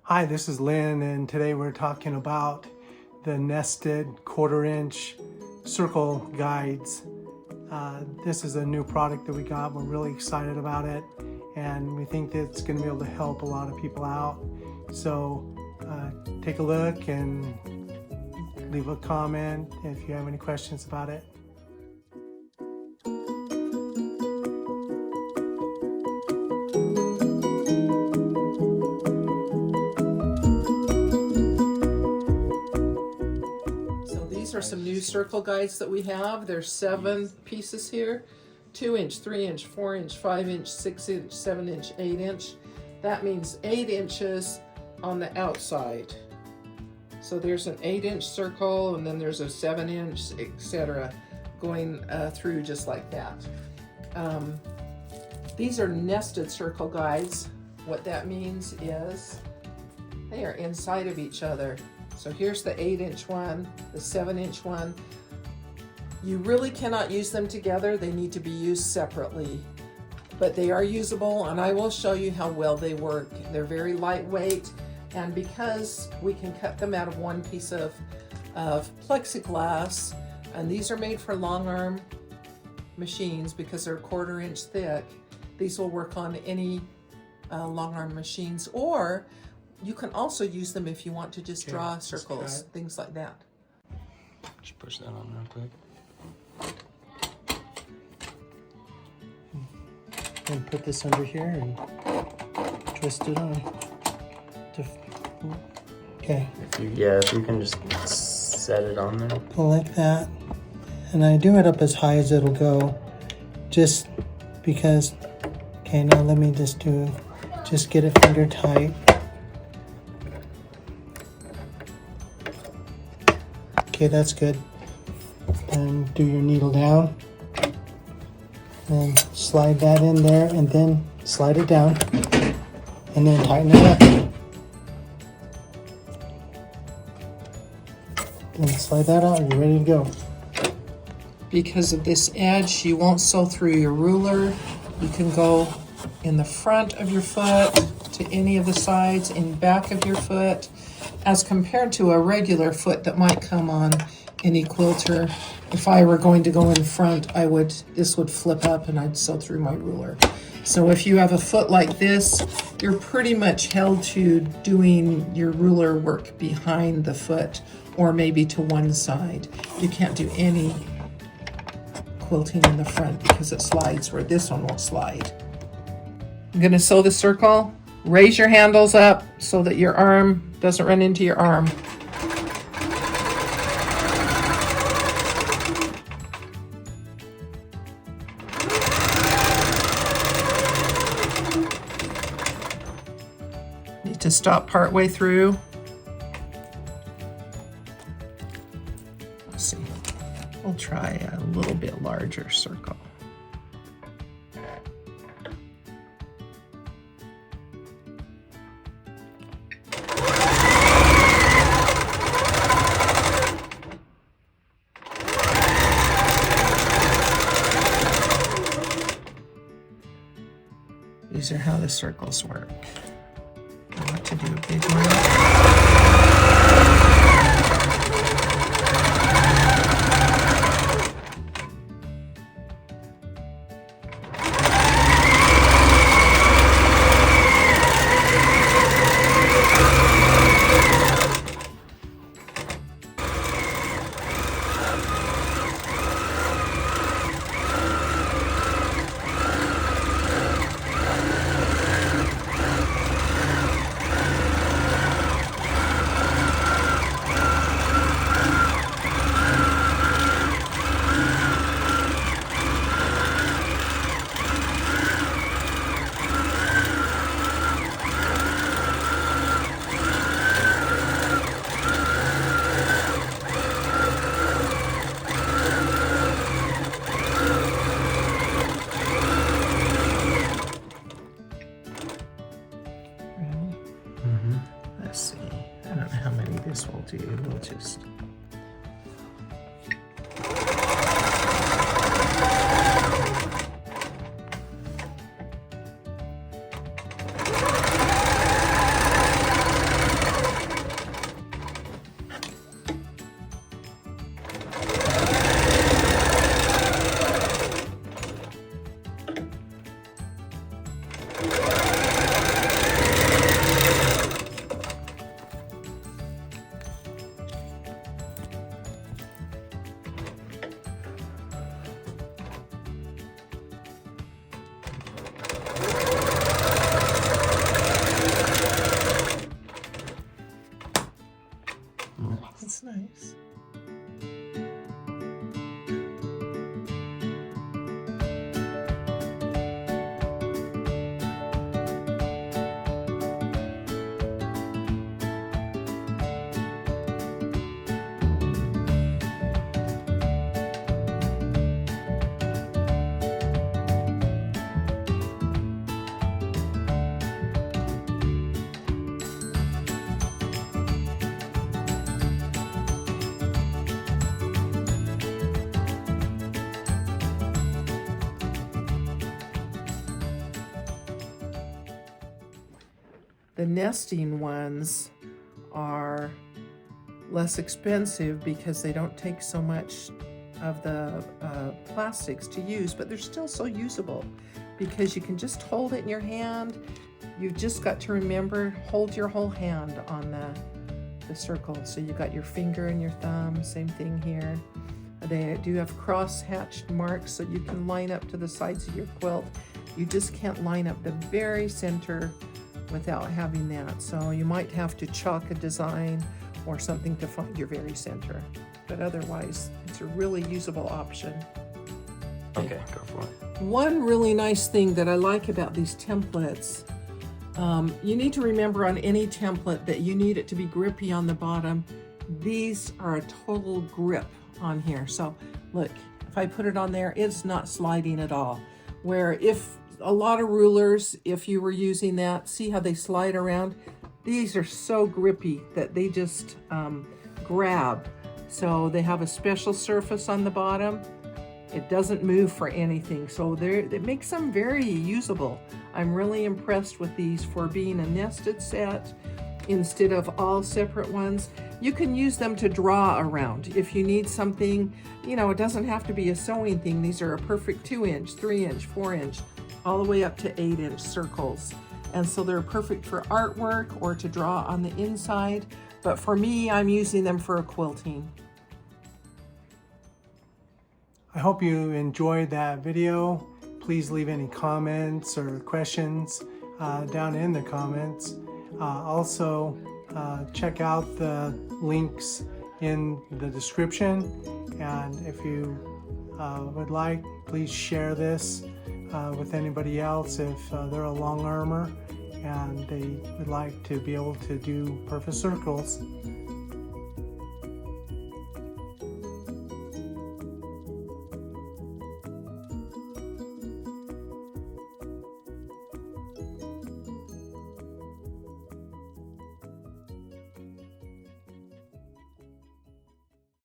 Hi, this is Lynn, and today we're talking about the nested 1/4 inch circle guides. This is a new product that we got. We're really excited about it, and we think that it's going to be able to help a lot of people out. So take a look and leave a comment if you have any questions about it. These are some new circle guides that we have. There's 7 pieces here: 2 inch, 3 inch, 4 inch, 5 inch, 6 inch, 7 inch, 8 inch. That means 8 inches on the outside. So there's an 8 inch circle, and then there's a 7 inch, etc., going through just like that. These are nested circle guides. What that means is they are inside of each other. So here's the 8 inch one, the 7 inch one. You really cannot use them together. They need to be used separately, but they are usable, and I will show you how well they work. They're very lightweight, and because we can cut them out of one piece of plexiglass, and these are made for long arm machines because they're 1/4 inch thick, these will work on any long arm machines, or you can also use them if you want to just draw circles, things like that. Just push that on real quick. And put this under here and twist it on. Okay. If you can just set it on there. Go like that. And I do it up as high as it'll go, just because. Okay, now let me just get it finger tight. Okay, that's good. And do your needle down. And slide that in there, and then slide it down. And then tighten it up. Then slide that out, and you're ready to go. Because of this edge, you won't sew through your ruler. You can go in the front of your foot, to any of the sides, in back of your foot, as compared to a regular foot that might come on any quilter. If I were going to go in front, this would flip up and I'd sew through my ruler. So if you have a foot like this, you're pretty much held to doing your ruler work behind the foot, or maybe to one side. You can't do any quilting in the front because it slides, where this one won't slide. I'm going to sew the circle. Raise your handles up so that your arm doesn't run into your arm. Need to stop partway through. Let's see. We'll try a little bit larger circle. These are how the circles work. I want to do a big one. Let's see. I don't know how many this will do. We'll just... The nesting ones are less expensive because they don't take so much of the plastics to use, but they're still so usable because you can just hold it in your hand. You've just got to remember, hold your whole hand on the circle. So you got your finger and your thumb, same thing here. They do have cross-hatched marks so you can line up to the sides of your quilt. You just can't line up the very center without having that. So you might have to chalk a design or something to find your very center. But otherwise, it's a really usable option. Okay, go for it. One really nice thing that I like about these templates, you need to remember on any template that you need it to be grippy on the bottom. These are a total grip on here. So look, if I put it on there, it's not sliding at all. Where if a lot of rulers, if you were using that, see how they slide around? These are so grippy that they just grab. So they have a special surface on the bottom. It doesn't move for anything. So it makes them very usable. I'm really impressed with these for being a nested set instead of all separate ones. You can use them to draw around. If you need something, you know, it doesn't have to be a sewing thing. These are a perfect 2-inch, 3-inch, 4-inch, all the way up to 8-inch circles. And so they're perfect for artwork or to draw on the inside. But for me, I'm using them for a quilting. I hope you enjoyed that video. Please leave any comments or questions down in the comments. Also, check out the links in the description. And if you would like, please share this with anybody else if they're a long armor and they would like to be able to do perfect circles.